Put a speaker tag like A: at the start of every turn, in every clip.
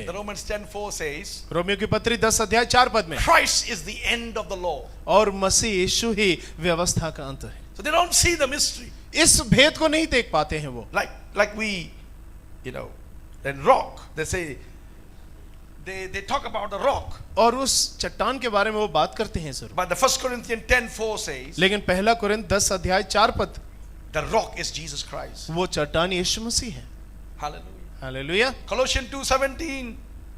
A: The Romans 10:4 says,
B: Romeo की पत्री 10 अध्याय 4 पद में,
A: Christ is the end of the law.
B: और मसीह यीशु ही व्यवस्था का अंत है।
A: So they don't see the mystery.
B: इस भेद को नहीं देख पाते हैं वो।
A: Like we, then rock, they say, they talk about the rock.
B: और उस चट्टान के बारे में वो बात करते हैं sir.
A: But the 1 Corinthians 10:4 says,
B: लेकिन पहला कुरिन्थ 10 अध्याय 4 पद,
A: the rock is Jesus Christ.
B: वो चट्टान यीशु मसीह है।
A: Hallelujah.
B: हालेलुया।
A: Colossians 2:17.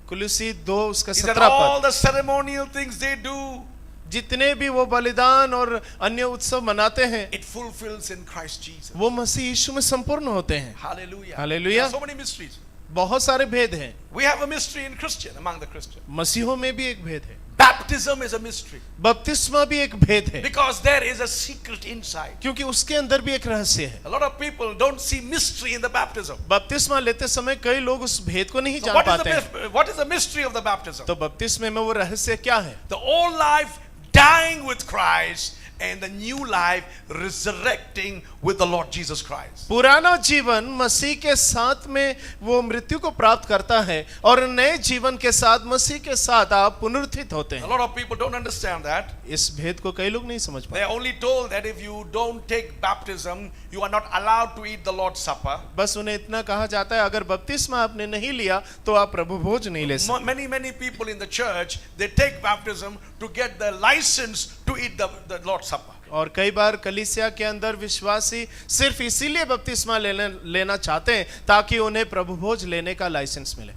B: कुलुसी 2 उसका
A: Is that
B: 17
A: all
B: पद,
A: the ceremonial things they do,
B: जितने भी वो बलिदान और अन्य उत्सव मनाते हैं,
A: it fulfills in Christ Jesus.
B: वो मसीह यीशु में संपूर्ण होते हैं।
A: Hallelujah.
B: Hallelujah.
A: There are so many mysteries.
B: बहुत सारे भेद हैं।
A: We have a mystery in Christian, among the Christians.
B: मसीहों में भी एक भेद है।
A: Baptism is a mystery
B: बपतिस्मा भी एक भेद है,
A: because there is a secret inside.
B: क्योंकि उसके अंदर भी एक रहस्य है।
A: A lot of people don't see mystery in the baptism.
B: बपतिस्मा लेते समय कई लोग उस भेद को नहीं
A: So
B: जान
A: what
B: पाते हैं।
A: what is the mystery of the baptism?
B: तो बपतिस्मे में वो रहस्य क्या है?
A: The old life dying with Christ and the new life resurrecting with the Lord Jesus Christ.
B: पुराना जीवन मसीह के साथ में वो मृत्यु को प्राप्त करता है और नए जीवन के साथ मसीह के साथ आप पुनरुत्थित होते
A: A
B: हैं।
A: lot of people don't understand that.
B: इस भेद को कई लोग नहीं समझ
A: They are
B: पाते।
A: only told that if you don't take baptism, you are not allowed to eat the Lord's Supper.
B: बस उन्हें इतना कहा जाता है, अगर बपतिस्मा आपने नहीं लिया तो आप प्रभु भोज नहीं ले सकते।
A: Many people in the church, they take baptism to get the license to eat the Lord's Supper.
B: और कई बार कलीसिया के अंदर विश्वासी सिर्फ इसीलिए बपतिस्मा लेना चाहते हैं ताकि उन्हें प्रभु भोज लेने का लाइसेंस मिले।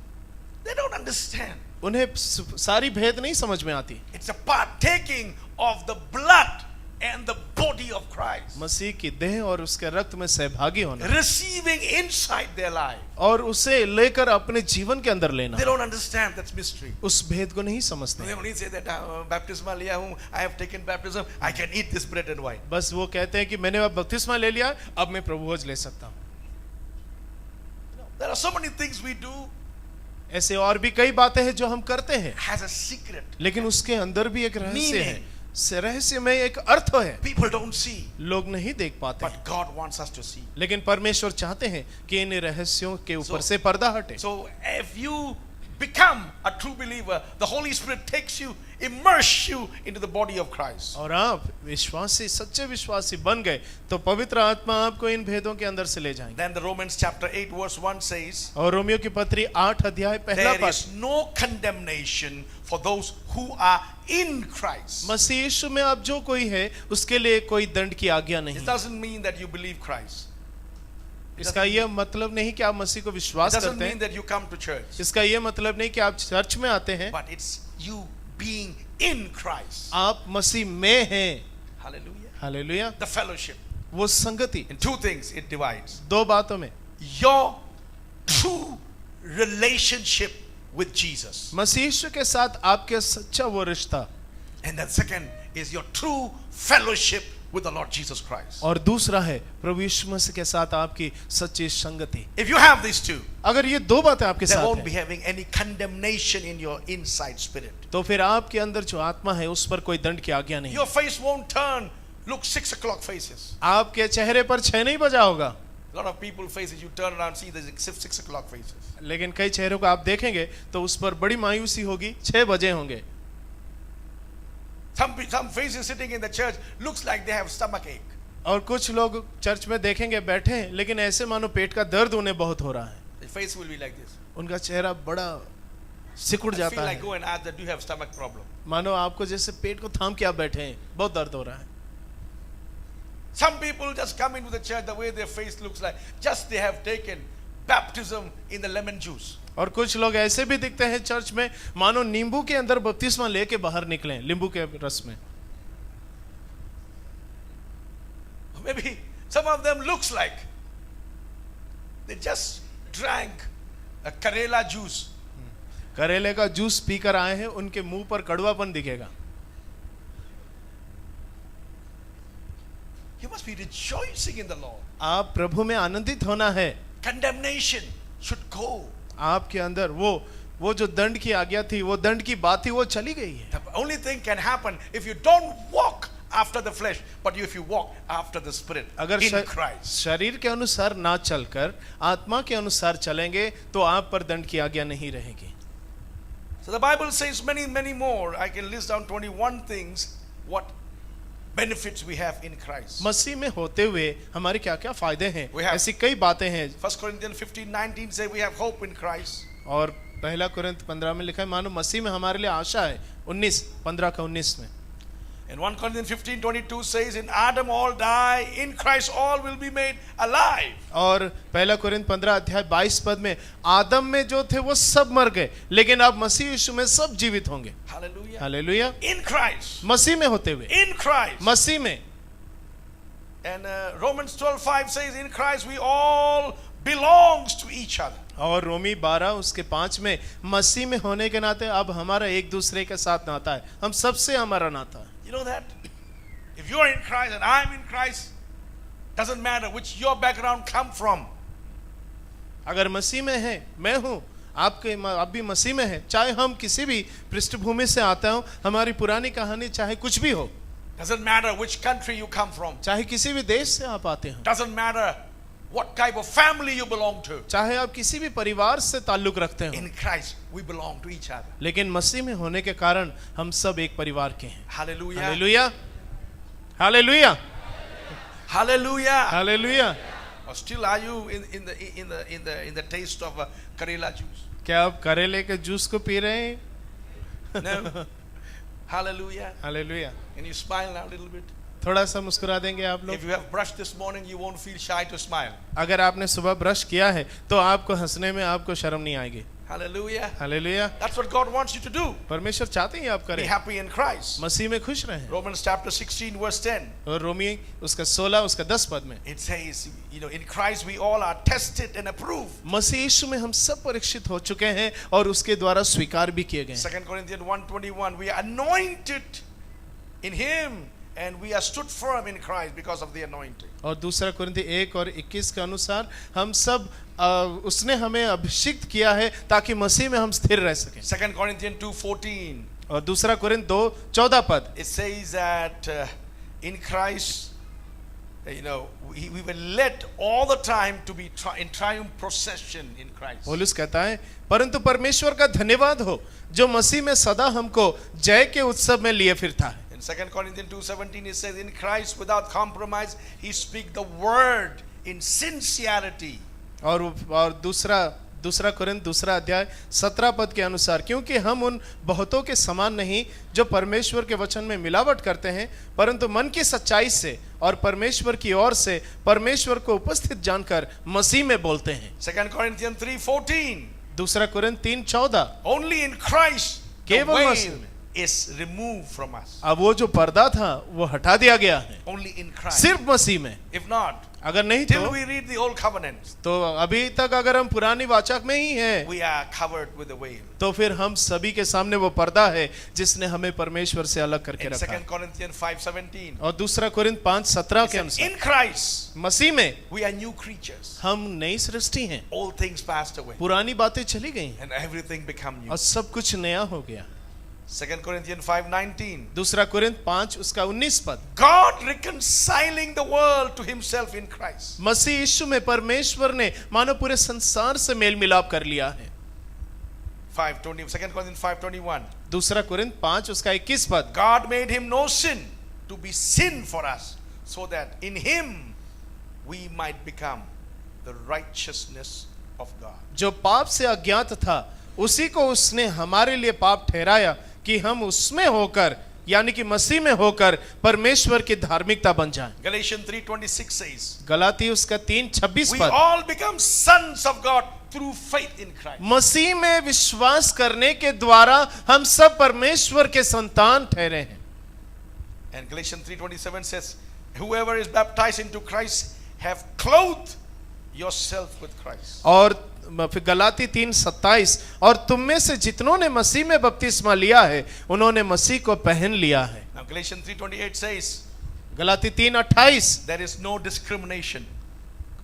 A: They don't understand.
B: उन्हें सारी भेद नहीं समझ में आती।
A: It's a partaking of the blood and the body of Christ.
B: मसीह की देह और उसके रक्त में सहभागी होना,
A: Receiving inside their life.
B: और उसे लेकर अपने जीवन के अंदर लेना।
A: They don't understand that's mystery.
B: उस भेद को नहीं समझते।
A: They only say that baptisma liya hu, I have taken baptism, I can eat this bread and wine.
B: बस वो कहते हैं कि मैंने अब बपतिस्मा ले लिया, अब मैं प्रभु भोज ले सकता हूँ।
A: There are so many things we do.
B: ऐसे और भी कई बातें हैं जो हम करते हैं,
A: Has a secret.
B: लेकिन उसके अंदर भी एक रहस्य
A: Meaning.
B: है। रहस्य में एक अर्थ है,
A: People don't see,
B: लोग नहीं देख पाते,
A: but God wants us to see.
B: लेकिन परमेश्वर चाहते हैं कि इन रहस्यों के ऊपर
A: So-
B: से पर्दा हटे।
A: So if you become a true believer, the Holy Spirit takes you, immerse you into the body of Christ.
B: और आप विश्वासी, सच्चे विश्वासी बन गए तो पवित्र आत्मा आपको इन भेदों के अंदर से ले जाएंगे।
A: Then the Romans chapter 8 verse 1 says,
B: और रोमियो की पत्री 8 अध्याय पहला
A: there
B: पद,
A: is no condemnation for those who are in Christ.
B: मसीह यीशु में अब जो कोई है उसके लिए कोई दंड की आज्ञा
A: It
B: नहीं।
A: doesn't mean that you believe Christ.
B: इसका यह मतलब नहीं कि आप मसीह को
A: It
B: विश्वास
A: doesn't
B: करते
A: mean
B: हैं।
A: that you come to church.
B: इसका यह मतलब नहीं कि आप चर्च में आते हैं,
A: But it's you being in Christ.
B: आप मसीह में हैं।
A: Hallelujah.
B: हालेलुया।
A: The fellowship.
B: वो संगति
A: In two things it divides.
B: दो बातों में,
A: Your true relationship with Jesus.
B: मसीह यीशु के साथ आपके सच्चा वो रिश्ता,
A: And then second is your true fellowship with the Lord Jesus Christ.
B: और दूसरा है प्रभु यीशु मसीह के साथ आपकी सच्ची संगति।
A: If you have these two,
B: अगर ये दो बातें आपके
A: there
B: साथ
A: won't be
B: हैं,
A: having any condemnation in your inside spirit.
B: तो फिर आपके अंदर जो आत्मा है उस पर कोई दंड की आज्ञा नहीं।
A: Your face won't turn, look 6 o'clock faces.
B: आपके चेहरे पर 6 नहीं बजा होगा,
A: A lot of people faces, you turn around, see there's 6 o'clock faces.
B: लेकिन कई चेहरों को आप देखेंगे तो उस पर बड़ी मायूसी होगी, 6 बजे होंगे।
A: Some faces sitting in the church looks like they have stomach ache.
B: और कुछ लोग चर्च में देखेंगे बैठे हैं, लेकिन ऐसे मानो पेट का दर्द उन्हें बहुत हो रहा है।
A: The face will be like this.
B: उनका चेहरा बड़ा सिकुड़
A: I
B: जाता
A: feel like
B: है,
A: go and ask that, do you have stomach problem?
B: मानो आपको जैसे पेट को थाम के आप बैठे हैं, बहुत दर्द हो रहा है।
A: Some people just come into the church the way their face looks like, just they have taken baptism in the lemon juice.
B: और कुछ लोग ऐसे भी दिखते हैं चर्च में मानो नींबू के अंदर बपतिस्मा लेके बाहर निकले, नींबू के रस में।
A: Maybe some of them looks like they just drank a Karela juice.
B: करेले का जूस पीकर आए हैं, उनके मुंह पर कड़वापन दिखेगा।
A: You must be rejoicing in the Lord.
B: आप प्रभु में आनंदित होना है।
A: Condemnation should go.
B: आपके अंदर वो जो दंड की आज्ञा थी, वो दंड की बात थी, वो चली गई है।
A: The only thing can happen if you don't walk after the flesh, but if you walk after the spirit
B: अगर
A: in Christ.
B: शरीर के अनुसार ना चलकर आत्मा के अनुसार चलेंगे तो आप पर दंड की आज्ञा नहीं रहेगी।
A: So the Bible says many more. I can list down 21 things what benefits we have in Christ.
B: मसीह में होते हुए हमारे क्या क्या फायदे हैं,
A: We have-
B: ऐसी कई बातें हैं।
A: 1 Corinthians 15:19 say we have hope in Christ.
B: और पहला कुरिन्थ 15 में लिखा है मानो मसीह में हमारे लिए आशा है। 15 में।
A: And 1 Corinthians 15:22 says in Adam all die, in Christ all will be made alive.
B: और पहला कुरिन्थ 15 अध्याय 22 पद में आदम में जो थे वो सब मर गए, लेकिन अब मसीह यीशु में सब जीवित होंगे।
A: Hallelujah.
B: हालेलुया।
A: In Christ.
B: मसीह में होते हुए,
A: In Christ.
B: मसीह में।
A: And Romans 12:5 says in Christ we all belongs to each other.
B: और रोमी 12 उसके 5 में मसीह में होने के नाते अब हमारा एक दूसरे के साथ नाता है, हम सबसे हमारा नाता है।
A: You know that? If you are in Christ and I am in Christ, doesn't matter which your background come from.
B: अगर मसीह में है, मैं हूँ, आप भी मसीह में है, चाहे हम किसी भी पृष्ठभूमि से आते हो, हमारी पुरानी कहानी चाहे कुछ भी हो,
A: Doesn't matter which country you come from.
B: चाहे किसी भी देश से आप आते हो,
A: Doesn't matter what type of family you belong to.
B: चाहे आप किसी भी परिवार से ताल्लुक रखते हो,
A: In Christ we belong to each other.
B: लेकिन मसीह में होने के कारण हम सब एक परिवार के हैं।
A: Hallelujah.
B: Hallelujah, hallelujah,
A: Hallelujah.
B: Hallelujah.
A: Or still are you in the taste of Karela juice?
B: क्या आप करेले के जूस को पी रहे हैं?
A: No. Hallelujah.
B: Hallelujah.
A: Can you smile now a little bit?
B: थोड़ा सा मुस्कुरा देंगे आप लोग।
A: If you have brushed this morning, you won't feel shy to smile.
B: अगर आपने सुबह ब्रश किया है तो आपको हंसने में आपको शर्म नहीं आएगी।
A: Hallelujah.
B: Hallelujah.
A: That's what God wants you to do.
B: परमेश्वर चाहते हैं आप
A: Be
B: करें,
A: happy in Christ.
B: मसीह में खुश रहें।
A: Romans chapter 16 verse 10.
B: और रोमी उसका 16 उसका 10 पद में
A: It says, in Christ we all are tested and approved.
B: मसीह यीशु में हम सब परीक्षित हो चुके हैं और उसके द्वारा स्वीकार भी किए गए।
A: 2 Corinthians 1:21, we are anointed in Him and we are stood firm in Christ because of the anointing.
B: और दूसरा कुरिन्थी 1 और 21 के अनुसार हम सब उसने हमें अभिषिक्त किया है ताकि मसीह में हम स्थिर रह सकें।
A: 2 Corinthians 2:14,
B: और दूसरा कुरिन्थ 2:14 पद
A: it says that in Christ, we were led all the time to be in triumph procession in Christ.
B: पौलुस कहता है परंतु परमेश्वर का धन्यवाद हो जो मसीह में सदा हमको जय के उत्सव में लिए फिरता है।
A: In 2 Corinthians 2:17 it says in Christ without compromise he speak the word in sincerity.
B: और दूसरा कुरिन्थ 2 अध्याय 17 पद के अनुसार क्योंकि हम उन बहुतों के समान नहीं जो परमेश्वर के वचन में मिलावट करते हैं, परंतु मन की सच्चाई से और परमेश्वर की ओर से परमेश्वर को उपस्थित जानकर मसीह में बोलते हैं।
A: 2 Corinthians 3:14,
B: दूसरा Corinth 3:14
A: only in Christ the
B: केवल
A: veil
B: मसीह में
A: is removed from us.
B: अब वो जो पर्दा था वो हटा दिया गया है,
A: Only in Christ.
B: सिर्फ मसीह में।
A: If not,
B: अगर नहीं
A: till
B: तो
A: we read the old covenant,
B: तो अभी तक अगर हम पुरानी वाचा में ही हैं
A: we are covered with the veil.
B: तो फिर हम सभी के सामने वो पर्दा है जिसने हमें परमेश्वर से अलग करके
A: In
B: रखा
A: 2
B: है।
A: Corinthians 5:17,
B: और दूसरा कुरिन्थ 5:17 के
A: it says,
B: अनुसार
A: in Christ
B: मसीह में
A: we are new creatures.
B: हम नई सृष्टि हैं,
A: All things passed away
B: पुरानी बातें चली गई
A: and everything become new.
B: और सब कुछ नया हो गया।
A: 2 Corinthians 5:19,
B: दूसरा कुरिन्थ 5 उसका 19 पद
A: God reconciling the world to himself in Christ.
B: मसीह यीशु में परमेश्वर ने मानो पूरे संसार से मेल मिलाप कर लिया है।
A: 2 Corinthians 5:21,
B: दूसरा कुरिन्थ 5 उसका 21 पद
A: God made him no sin to be sin for us so that in him we might become the righteousness of God.
B: जो पाप से अज्ञात था उसी को उसने हमारे लिए पाप ठहराया कि हम उसमें होकर यानी कि मसीह में होकर परमेश्वर की धार्मिकता बन जाएं।
A: Galatians 3:26 says,
B: गलाती उसका 3:26
A: we
B: पद
A: all become sons of God through faith in Christ.
B: मसीह में विश्वास करने के द्वारा हम सब परमेश्वर के संतान ठहरे हैं।
A: And Galatians 3:27 says, whoever is baptized into Christ have clothed yourself with Christ.
B: और फिर गलाती 3:27 और तुम में से जितनों ने मसीह में बपतिस्मा लिया है उन्होंने मसीह को पहन लिया है।
A: Now Galatians 3:28 says,
B: Galati 3:28
A: there is no discrimination.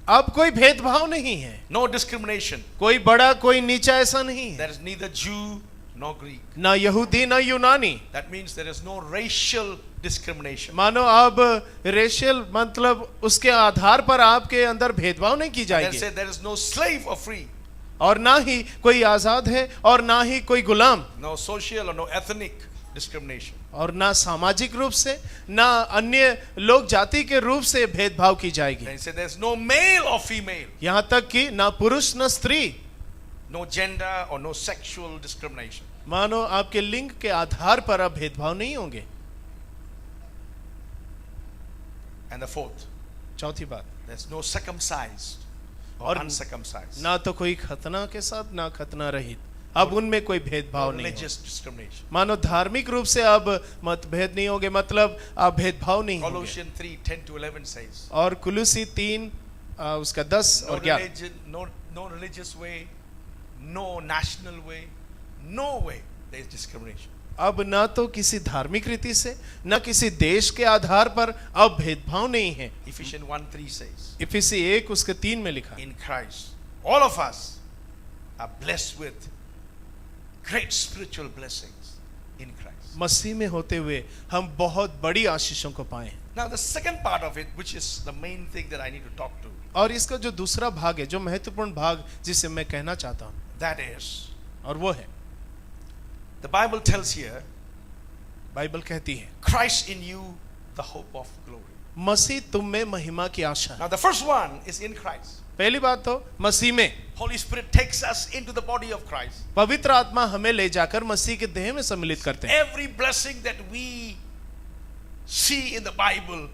B: अब कोई भेदभाव नहीं है,
A: No discrimination.
B: कोई बड़ा कोई नीचा ऐसा नहीं है,
A: There is neither Jew nor Greek.
B: ना यहूदी ना यूनानी।
A: That means there is no racial discrimination.
B: मानो अब रेशियल मतलब उसके आधार पर आपके अंदर भेदभाव नहीं की
A: There
B: जाएगी।
A: say there is no slave or free.
B: और ना ही कोई आजाद है और ना ही कोई गुलाम,
A: no social or no ethnic discrimination.
B: और ना सामाजिक रूप से ना अन्य लोग जाति के रूप से भेदभाव की जाएगी।
A: Then he said there's no male or female,
B: यहाँ तक कि ना पुरुष न स्त्री,
A: no gender or no sexual discrimination.
B: मानो आपके लिंग के आधार पर अब भेदभाव नहीं होंगे।
A: And the fourth,
B: चौथी बात,
A: there's no circumcised or
B: और
A: uncircumcised.
B: ना तो कोई खतना के साथ ना खतना रहित, अब उनमें कोई
A: No
B: भेदभाव नहीं होगा।
A: religious discrimination.
B: मानो धार्मिक रूप से अब मतभेद नहीं होंगे, मतलब अब भेदभाव नहीं होंगे।
A: Colossians 3:10-11 says,
B: और कुलुसी 3 उसका 10
A: no
B: और 11,
A: religion, no religious way, no national way, no way there is discrimination.
B: अब ना तो किसी धार्मिक रीति से ना किसी देश के आधार पर अब भेदभाव नहीं है।
A: Ephesians 1:3 says,
B: इफिसी 1 उसके 3 में लिखा,
A: in Christ, all of us are blessed with great spiritual blessings in Christ.
B: मसीह में होते हुए हम बहुत बड़ी आशीषों को पाए।
A: Now the second part of it, which is the main thing that I need to talk to,
B: और इसका जो दूसरा भाग है, जो महत्वपूर्ण भाग जिसे मैं कहना चाहता हूँ,
A: that is,
B: और वो है,
A: the Bible tells here,
B: Bible कहती है,
A: Christ in you, the hope of glory.
B: मसीह तुम में महिमा की आशा।
A: Now the first one is in Christ.
B: पहली बात तो मसीह में,
A: Holy Spirit takes us into the body of Christ.
B: पवित्र आत्मा हमें ले जाकर मसीह के देह में सम्मिलित करते हैं।
A: Every blessing that we see in the Bible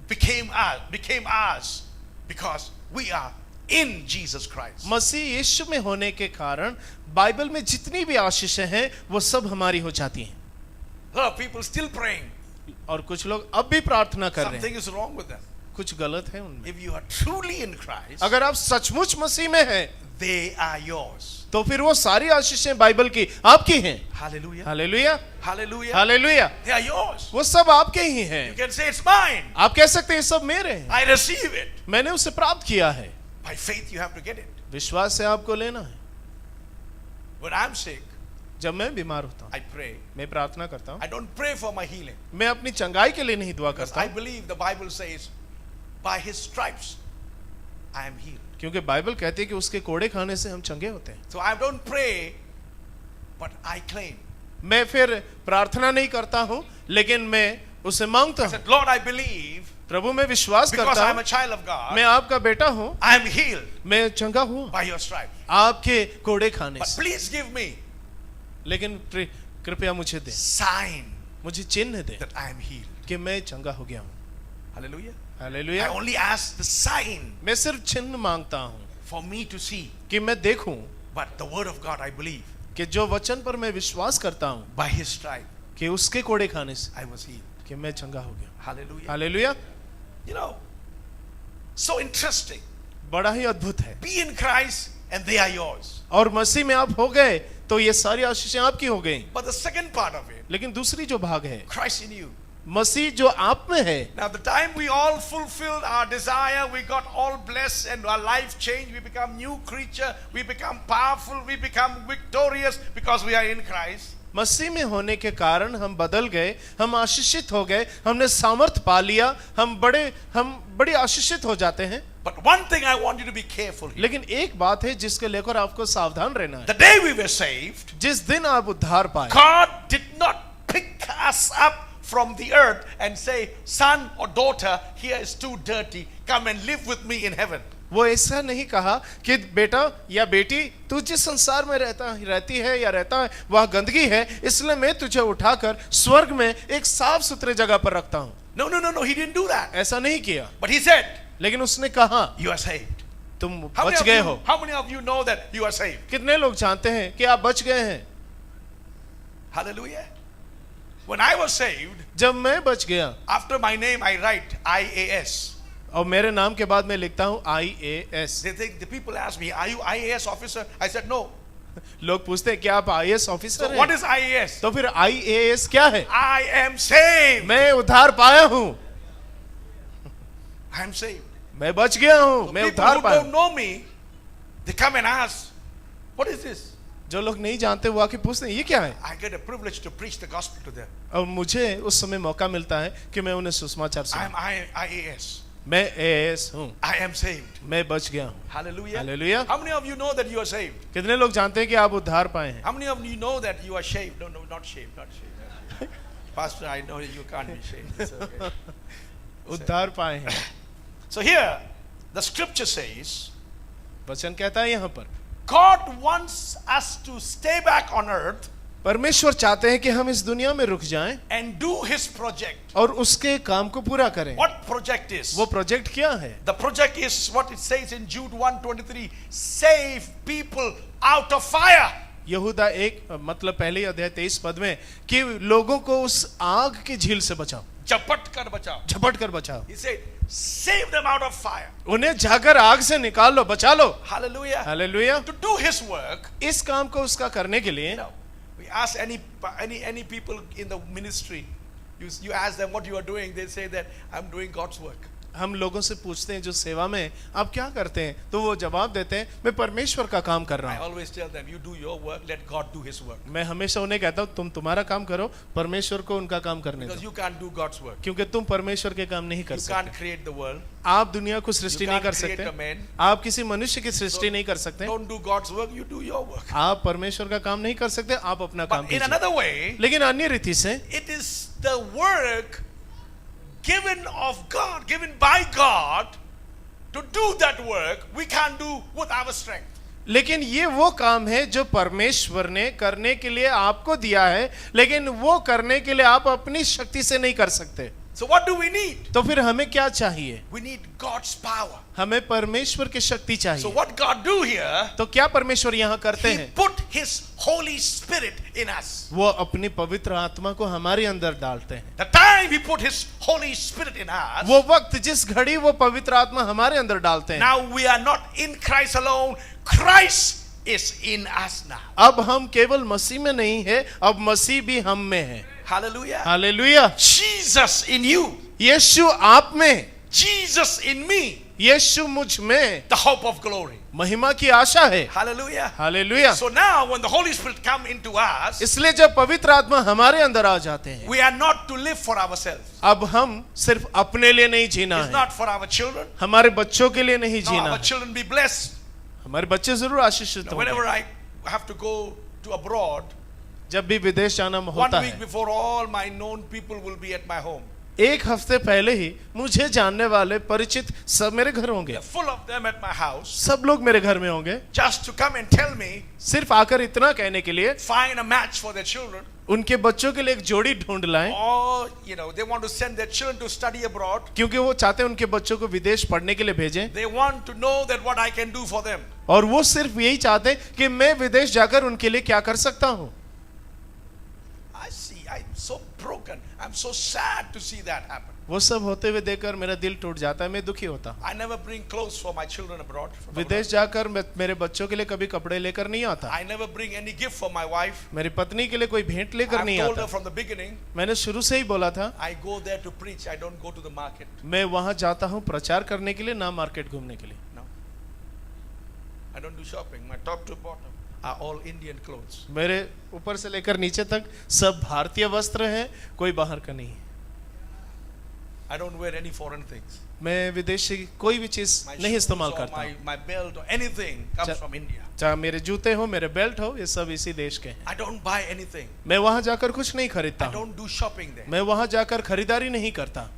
A: became ours because we are in Jesus Christ.
B: मसीह यीशु में होने के कारण बाइबल में जितनी भी आशीषें हैं वो सब हमारी हो जाती हैं।
A: A lot of people still praying.
B: और कुछ लोग अब भी प्रार्थना कर रहे
A: Something
B: हैं,
A: is wrong with them.
B: कुछ गलत है उनमें।
A: If you are truly in Christ,
B: अगर आप सचमुच मसीह में हैं
A: they are yours.
B: तो फिर वो सारी आशीषें बाइबल की आपकी हैं।
A: Hallelujah.
B: Hallelujah,
A: Hallelujah.
B: Hallelujah,
A: They are yours.
B: वो सब आपके ही
A: You
B: हैं।
A: can say it's mine.
B: आप कह सकते हैं ये सब मेरे हैं,
A: I receive it.
B: मैंने उसे प्राप्त किया है।
A: By faith you have to get it.
B: विश्वास से आपको लेना है।
A: When I'm sick,
B: जब मैं बीमार होता हूँ
A: I pray.
B: मैं प्रार्थना करता हूँ,
A: I don't pray for my healing.
B: मैं अपनी चंगाई के लिए नहीं दुआ
A: Because
B: करता
A: I
B: हूँ,
A: believe the Bible says, by his stripes I am healed.
B: क्योंकि बाइबल कहती है कि उसके कोड़े खाने से हम चंगे होते हैं।
A: So I don't pray, but I claim.
B: मैं फिर प्रार्थना नहीं करता हूँ, लेकिन मैं उसे मांगता
A: I
B: हूँ।
A: said, Lord, I believe
B: प्रभु मैं विश्वास
A: because
B: करता
A: I am
B: हूँ,
A: a child of God,
B: मैं आपका बेटा हूँ,
A: I am healed
B: मैं चंगा हुआ
A: by your stripes.
B: आपके कोड़े खाने
A: But
B: से।
A: please give me
B: लेकिन कृपया मुझे दे,
A: sign
B: मुझे चिन्ह दे
A: that I am healed.
B: कि मैं चंगा हो गया हूँ।
A: Hallelujah. I
B: hallelujah.
A: only ask the sign
B: मैं सिर्फ चिन्ह मांगता हूँ
A: for me to see.
B: कि मैं देखूं
A: But the word of God, I believe,
B: कि जो वचन पर मैं विश्वास करता हूँ
A: by his stripe,
B: कि उसके कोड़े खाने से
A: I was healed.
B: कि मैं चंगा हो गया।
A: Hallelujah.
B: Hallelujah.
A: You know, so interesting.
B: बड़ा ही अद्भुत है।
A: Be in Christ and they are yours.
B: और मसीह में आप हो गए तो ये सारी आशीषें आपकी हो गई।
A: But the second part of it,
B: लेकिन दूसरी जो भाग है,
A: Christ in you.
B: मसीह जो आप में है,
A: Now, the time we all fulfilled our desire, we got all blessed and our life changed, we become new creature, we become powerful, we become victorious because we are in Christ.
B: मसीह में होने के कारण हम बदल गए, हम आशीषित हो गए, हमने सामर्थ पा लिया, हम बड़े आशीषित हो जाते हैं।
A: But one thing I want you to be careful here.
B: लेकिन एक बात है जिसके लेकर आपको सावधान रहना है।
A: The day we were saved,
B: जिस दिन आप उद्धार पाए,
A: God did not pick us up from the earth and say, son or daughter, here is too dirty, come and live with me in heaven.
B: वो ऐसा नहीं कहा कि बेटा या बेटी तू जिस संसार में रहती है या रहता है वह गंदगी है, इसलिए मैं तुझे उठाकर स्वर्ग में एक साफ सुथरे जगह पर रखता हूँ।
A: No, he didn't do that.
B: ऐसा नहीं किया,
A: But he said,
B: लेकिन उसने कहा
A: you are saved.
B: तुम
A: How many
B: बच
A: of
B: गए
A: you-
B: हो।
A: how many of you know that you are saved?
B: कितने लोग जानते हैं कि आप बच गए हैं?
A: Hallelujah. When I was saved,
B: जब मैं बच गया
A: after my name I write IAS.
B: और मेरे नाम के बाद मैं लिखता हूँ IAS।
A: They think, the people ask me, are you IAS officer? I said no.
B: लोग पूछते हैं क्या आप IAS
A: So
B: ऑफिसर
A: what
B: हैं?
A: is IAS?
B: तो फिर IAS क्या है?
A: I am saved.
B: मैं उद्धार पाया हूँ,
A: I am saved.
B: मैं बच गया हूँ, मैं
A: People
B: उद्धार
A: who
B: पाया।
A: don't know me, they come and ask, what is this?
B: जो लोग नहीं जानते वो आके पूछते हैं ये क्या है?
A: I get a privilege to preach the gospel to them.
B: और मुझे उस समय मौका मिलता है कि मैं उन्हें सुसमाचार
A: I am
B: सुनाऊं।
A: IAS.
B: मैं एस हूँ,
A: I am saved.
B: मैं बच गया हूँ।
A: Hallelujah.
B: Hallelujah.
A: How many of you know that you are saved?
B: कितने लोग जानते हैं कि आप उद्धार पाए हैं?
A: How many of you know that you are shaved? No, no, not shaved, not shaved. Pastor, I know you can't be shaved. It's okay.
B: उद्धार पाए हैं।
A: So here, the scripture says,
B: वचन कहता है यहाँ पर,
A: God wants us to stay back on earth
B: परमेश्वर चाहते हैं कि हम इस दुनिया में रुक जाएं
A: and do His project.
B: और उसके काम को पूरा करें।
A: What project is?
B: वो प्रोजेक्ट क्या है?
A: The project is what it says in Jude 1:23, save people out of fire.
B: यहूदा एक मतलब पहले अध्याय 23 पद में कि लोगों को उस आग की झील से बचाओ,
A: झपट कर बचाओ.
B: झपट कर बचाओ।
A: He said, save them out of fire.
B: उन्हें जाकर आग से निकाल लो, बचा लो।
A: Hallelujah.
B: Hallelujah.
A: To do His work,
B: इस काम को उसका करने के लिए
A: we ask any people in the ministry, you ask them what you are doing, they say that I'm doing God's work.
B: हम लोगों से पूछते हैं जो सेवा में आप क्या करते हैं, तो वो जवाब देते हैं मैं परमेश्वर का काम कर रहा
A: I
B: हूँ।
A: always tell them, you do your work, let God do His work.
B: मैं हमेशा उन्हें कहता हूँ तुम तुम्हारा काम करो, परमेश्वर को उनका काम करने
A: Because
B: दो,
A: you can't do God's work.
B: क्योंकि तुम परमेश्वर के काम नहीं कर
A: You
B: सकते।
A: can't create the world.
B: आप दुनिया को
A: You
B: सृष्टि नहीं
A: can't
B: कर
A: create
B: सकते,
A: a man.
B: आप किसी मनुष्य की सृष्टि नहीं कर सकते,
A: Don't do God's work, you do your work.
B: आप परमेश्वर का काम नहीं कर सकते, आप अपना काम
A: But in
B: कीजिए।
A: another way,
B: लेकिन अन्य रीति से
A: it is the work given of God, given by God to do that work, we can't do with our strength.
B: लेकिन ये वो काम है जो परमेश्वर ने करने के लिए आपको दिया है, लेकिन वो करने के लिए आप अपनी शक्ति से नहीं कर सकते।
A: So what do we need?
B: तो फिर हमें क्या चाहिए?
A: We need God's power.
B: हमें परमेश्वर की शक्ति
A: So
B: चाहिए।
A: what God do here,
B: तो क्या परमेश्वर यहाँ करते
A: He
B: हैं?
A: put His Holy Spirit in us.
B: वो अपनी पवित्र आत्मा को हमारे अंदर डालते हैं।
A: The time He put His Holy Spirit in us,
B: वो वक्त जिस घड़ी वो पवित्र आत्मा हमारे अंदर डालते हैं,
A: now we are not in Christ alone. Christ is in us now.
B: अब हम केवल मसीह में नहीं है, अब मसीह भी हम में है।
A: Hallelujah.
B: Hallelujah.
A: Jesus in you.
B: यीशु आप में,
A: Jesus in me.
B: यीशु मुझ में,
A: The hope of glory.
B: महिमा की आशा है।
A: Hallelujah.
B: Hallelujah.
A: So now when the Holy Spirit come into us,
B: इसलिए जब पवित्र आत्मा हमारे अंदर आ जाते हैं,
A: we are not to live for ourselves.
B: अब हम सिर्फ अपने लिए नहीं जीना
A: It's
B: है,
A: not for our children.
B: हमारे बच्चों के लिए नहीं
A: No,
B: जीना
A: our
B: है।
A: children be blessed.
B: हमारे बच्चे जरूर आशीषित
A: Now, whenever
B: होंगे।
A: I have to go to abroad,
B: जब भी विदेश जाना
A: 1
B: होता
A: week
B: है,
A: before, all my known people will be at my home.
B: एक हफ्ते पहले ही मुझे जानने वाले परिचित सब मेरे घर होंगे,
A: They're full of them at my house,
B: सब लोग मेरे घर में होंगे,
A: just to come and tell me,
B: सिर्फ आकर इतना कहने के लिए
A: find a match for their children.
B: उनके बच्चों के लिए एक जोड़ी ढूंढ लाएं,
A: Or, they want to send their children to study abroad.
B: क्योंकि वो चाहते हैं उनके बच्चों को विदेश पढ़ने के लिए भेजें,
A: They want to know that what I can do for them.
B: और वो सिर्फ यही चाहते हैं कि मैं विदेश जाकर उनके लिए क्या कर सकता हूँ।
A: I see, I'm so broken. I'm so sad to see that happen.
B: वो सब होते हुए देखकर मेरा दिल टूट जाता है, मैं दुखी होता हूँ।
A: I never bring clothes for my children abroad.
B: विदेश जाकर मेरे बच्चों के लिए कभी कपड़े लेकर नहीं आता,
A: I never bring any gift for my wife.
B: मेरी पत्नी के लिए कोई भेंट लेकर
A: I've
B: नहीं
A: told her
B: आता।
A: from the beginning,
B: मैंने शुरू से ही बोला था,
A: I go there to preach. I don't go to the market.
B: मैं वहां जाता हूँ प्रचार करने के लिए, ना मार्केट घूमने के लिए।
A: No. I don't do shopping. My top to bottom are all Indian clothes.
B: मेरे ऊपर से लेकर नीचे तक सब भारतीय वस्त्र हैं, कोई बाहर का नहीं है।
A: I don't wear any foreign things.
B: मैं विदेशी कोई भी चीज
A: My
B: नहीं
A: shoes
B: इस्तेमाल
A: or
B: करता
A: my,
B: हूँ।
A: my belt or anything comes
B: Cha-
A: from India.
B: चाहे मेरे जूते हो, मेरे बेल्ट हो, ये सब इसी देश के हैं।
A: I don't buy anything.
B: मैं वहां जाकर कुछ नहीं
A: I
B: खरीदता हूँ,
A: don't do shopping there.
B: मैं वहां जाकर खरीदारी नहीं करता।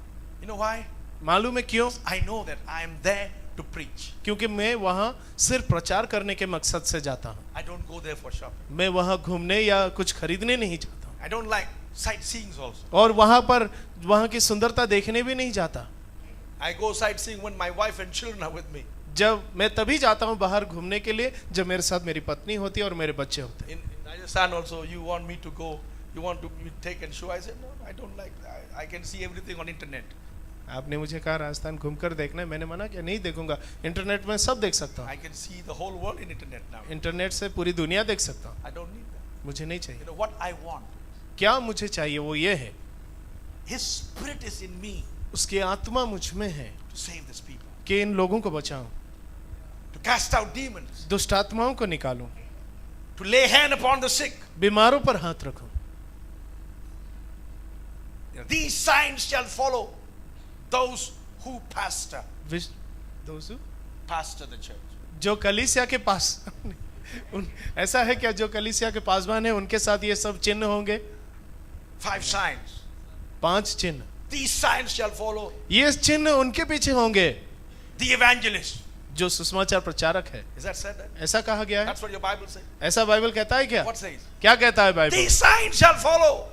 A: You know why?
B: मालूम है क्यों?
A: I know that I am there to preach.
B: क्योंकि मैं वहां सिर्फ प्रचार करने के मकसद से जाता हूँ,
A: I don't go there for shopping.
B: मैं वहां घूमने या कुछ खरीदने नहीं जाता हूँ,
A: I don't like sightseeing also.
B: और वहां पर वहां की सुंदरता देखने भी नहीं जाता।
A: I go sightseeing when my wife and children are with me.
B: जब मैं तभी जाता हूँ बाहर घूमने के लिए जब मेरे साथ मेरी पत्नी होती है और मेरे बच्चे होते हैं।
A: In Rajasthan also, you want me to go, you want to take and show. I said, no, I don't like that. I can see everything on internet.
B: आपने मुझे कहा राजस्थान घूमकर देखना है, मैंने मना किया नहीं देखूंगा, इंटरनेट में सब देख सकता हूँ,
A: I can see the whole world in internet now.
B: Internet से पूरी दुनिया देख सकता हूँ,
A: I don't need that.
B: मुझे नहीं चाहिए।
A: You know what I want?
B: क्या मुझे चाहिए वो ये है,
A: His spirit is in me
B: उसकी आत्मा मुझ में है
A: to save these people,
B: कि इन लोगों को बचाऊं,
A: to cast out demons,
B: दुष्ट आत्माओं को निकालूं,
A: to lay hand upon the sick.
B: बीमारों पर हाथ रखूं।
A: These signs shall follow those Who pastor?
B: those who
A: Pastor the church.
B: जो कलीसिया के पास ऐसा है क्या जो कलीसिया के पासवान है उनके साथ ये सब चिन्ह होंगे?
A: 5 signs.
B: 5 चिन्ह,
A: These signs shall follow
B: ये चिन्ह उनके पीछे होंगे
A: the evangelist.
B: जो सुसमाचार प्रचारक है।
A: Is that said?
B: ऐसा कहा गया है?
A: That's what your Bible says.
B: ऐसा बाइबल कहता है क्या?
A: What says?
B: क्या कहता है Bible?
A: These signs shall follow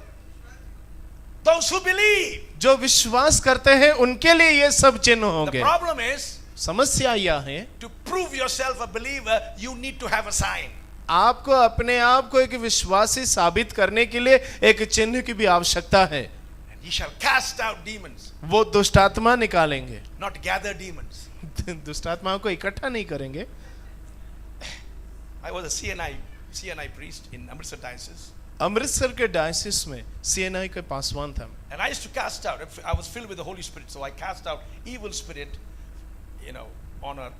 A: those who believe.
B: जो विश्वास करते हैं उनके लिए ये सब चिन्ह
A: The
B: होंगे।
A: problem is,
B: समस्या यह है
A: to prove yourself a believer, you need to have a sign.
B: आपको अपने आप को एक विश्वासी साबित करने के लिए एक चिन्ह की भी आवश्यकता है।
A: And ye shall cast out demons,
B: वो दुष्ट आत्मा निकालेंगे,
A: not gather demons.
B: दुष्ट आत्माओं को इकट्ठा नहीं करेंगे।
A: I was a CNI priest in Amritsar diocese,
B: Amritsar के डायसिस में CNI के पासवान था।
A: and I used to cast out. I was filled with the Holy Spirit, so I cast out evil spirit, on a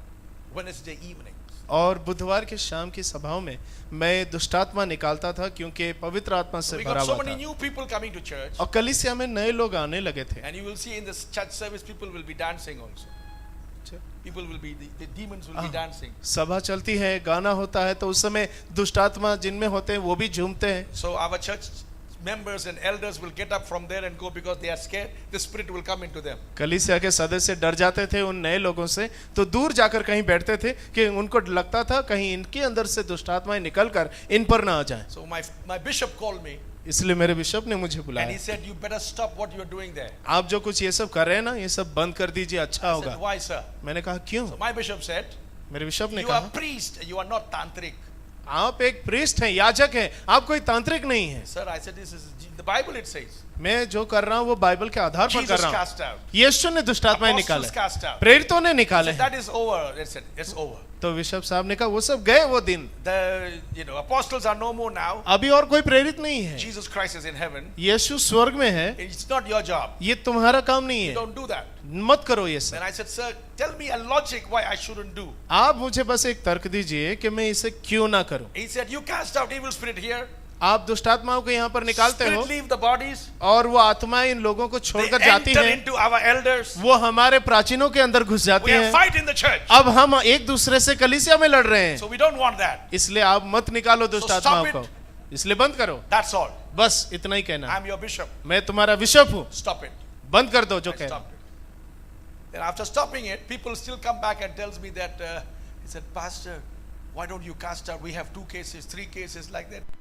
A: Wednesday evening.
B: और बुधवार के शाम की सभाओं में मैं दुष्टात्मा निकालता था क्योंकि पवित्र आत्मा
A: So
B: से
A: we
B: भरा
A: got so
B: हुआ
A: many
B: था।
A: new people coming to church,
B: और कलीसिया में नए लोग आने लगे थे।
A: and you will see in this church service, people will be dancing also. People will be the demons will be dancing.
B: सभा चलती है, गाना होता है, तो उस समय दुष्टात्मा जिनमें होते हैं वो भी झूमते हैं।
A: So our church members and elders will get up from there and go because they are scared. The spirit will come into them.
B: कलीसिया के सदस्य डर जाते थे उन नए लोगों से, तो दूर जाकर कहीं बैठते थे कि उनको लगता था कहीं इनके अंदर से दुष्टात्माएं निकलकर इन पर ना आ जाएं।
A: So my bishop called me
B: इसलिए मेरे बिशप ने मुझे
A: and
B: बुलाया।
A: he said, "You better stop what you are doing there."
B: आप जो कुछ ये सब कर रहे हैं ना, ये सब बंद कर दीजिए, अच्छा
A: I
B: होगा।
A: said, "Why, sir?"
B: मैंने कहा क्यों?
A: So my bishop said,
B: मेरे बिशप ने
A: "You are
B: कहा
A: priest. You are not tantric."
B: आप एक प्रीस्ट हैं, याजक हैं, आप कोई तांत्रिक नहीं हैं।
A: Sir, I said, "This is the Bible. It says
B: मैं जो कर रहा हूँ वो बाइबल के आधार पर कर
A: Jesus
B: रहा हूँ।
A: cast out,
B: यीशु ने दुष्टात्माएं निकाले,
A: apostles cast out."
B: प्रेरितों ने
A: I
B: निकाले
A: said,
B: हैं।
A: "That is over." They said, "It's over.
B: तो बिशप साहब ने कहा वो सब गए वो दिन,
A: The apostles are no more now.
B: अभी और कोई प्रेरित नहीं है।
A: Jesus Christ is in heaven.
B: यीशु स्वर्ग में है,
A: It's not your job.
B: ये तुम्हारा काम नहीं
A: You
B: है,
A: don't do that."
B: मत करो ये
A: Then
B: सब।
A: I said, "Sir, tell me a logic why I shouldn't do."
B: आप मुझे बस एक तर्क दीजिए कि मैं इसे क्यों ना करूं।
A: He said, "You cast out evil spirit here.
B: आप दुष्टात्माओं को यहाँ पर निकालते हो
A: Spirit leave the bodies.
B: और वो आत्माएं इन लोगों को
A: They
B: छोड़कर जाती
A: enter
B: हैं,
A: into our elders.
B: वो हमारे प्राचीनों के अंदर घुस जाती
A: We have
B: हैं।
A: fight in the church.
B: अब हम एक दूसरे से कलीसिया में लड़ रहे हैं,
A: So we don't want that.
B: इसलिए आप मत निकालो दुष्ट
A: So
B: आत्माओं
A: stop
B: को,
A: it.
B: इसलिए बंद करो।
A: That's all.
B: बस इतना ही कहना है।
A: I'm your bishop.
B: मैं तुम्हारा बिशप हूँ,
A: Stop it.
B: बंद कर दो जो
A: I
B: कह रहा
A: stopped it. Then after stopping it, people still come back and tells me that he said, "Pastor, why don't you cast out? We have 2 cases, 3 cases like that."